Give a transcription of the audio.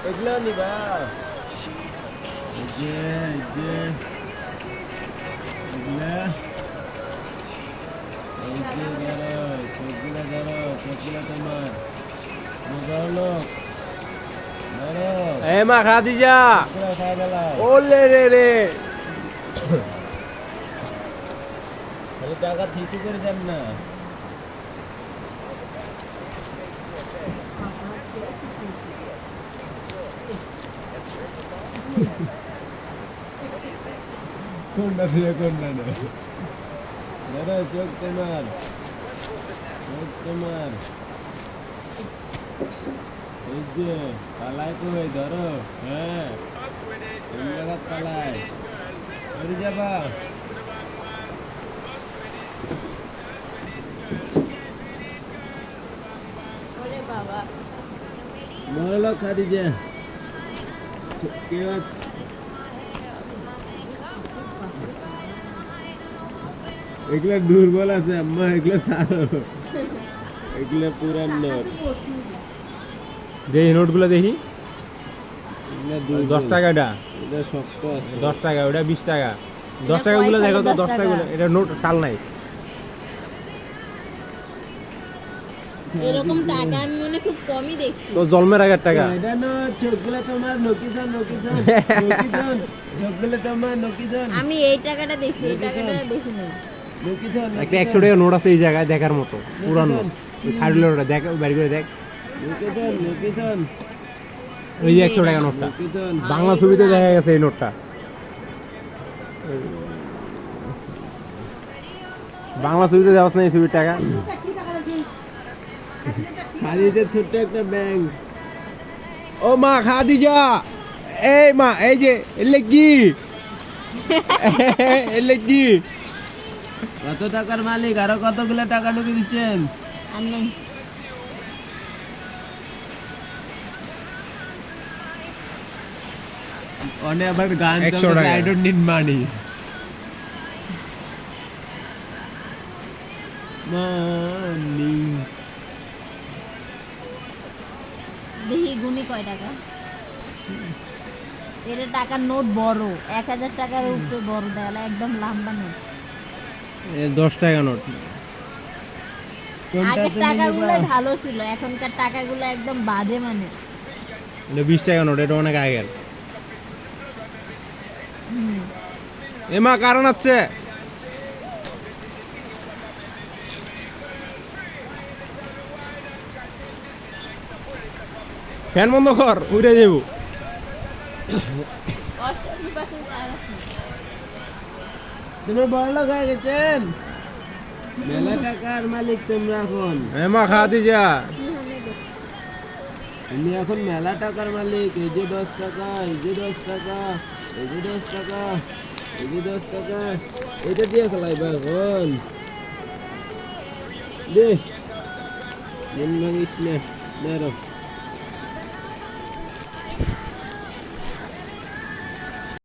এগুলো নিবা যে যে এগুলা এই যে ধরো সবগুলো ধরো সবগুলো তোমার ধরো ধরো এ মা খাদিজা খাই গেলাম ওলে রে রে তাহলে টাকা ঠিকই করে দেন না কোনটা দিয়ে কোনটা না ধরো চোখ তোমার এই যে পালায় কই ধরো হ্যাঁ কোন জায়গা পালায় ধরে যাবা ওরে বাবা বলো খাদিজা কে এগুলা দুর্বল আছে আম্মা এগুলা ছাড়ো এগুলা পুরান নোট দেখি নোটগুলো দেখি 10 টাকাটা এটা শক্ত 10 টাকা ওটা 20 টাকা 10 টাকাগুলো দেখো তো 10 টাকাগুলো এটা নোট কাল নাই এরকম টাকা আমি মনে খুব কমই দেখছি তো জন্মের আগের টাকা এটা না চোখগুলো তোমার নকিজন চোখগুলো তোমার নকিজন আমি এই টাকাটা দেখছি এই টাকাটা দেখি না নকিজন একটা 100 টাকা নোট আছে এই জায়গায় দেখার মতো পুরানো ওই খাড়ির ওটা দেখ বাড়ি করে দেখ নকিজন ওই যে 100 টাকা নোটটা বাংলা ছবিতে দেখা গেছে এই নোটটা বাংলা ছবিতে দেওয়া আছে না এই ছবির টাকা খাদিজা ছোট্ট একটা ব্যাংক ও মা খাদিজা এই মা এই যে এলে কি এলে কি কত টাকার মালিক আরো কতগুলো টাকা ঢুকে দিচ্ছেন আর নেই অনেক আবার গান চলছে আই ডোন্ট নিড মানি মানি দেখি গুনি কয় টাকা এর টাকার নোট বড় 1000 টাকার উপরে বড় দেয়ালে একদম লম্বা নোট 10 টাকা নোট আগের টাকাগুলো ভালো ছিল এখনকার টাকাগুলো একদম বাজে মানে 20 টাকা নোট এটা অনেক আগের এমা কারণ আছে ফ্যান বন্ধ কর উড়ে যাবো তোমরা বড়লোক হয়ে গেছেন মেলা টাকার মালিক তোমরা এখন এমা খাদিজা তুমি এখন মেলা টাকার মালিক এই যে 10 টাকা এই যে 10 টাকা এই যে 10 টাকা এই যে 10 টাকা এটা দিয়ে চালাইবা এখন দে মন ভাঙিস না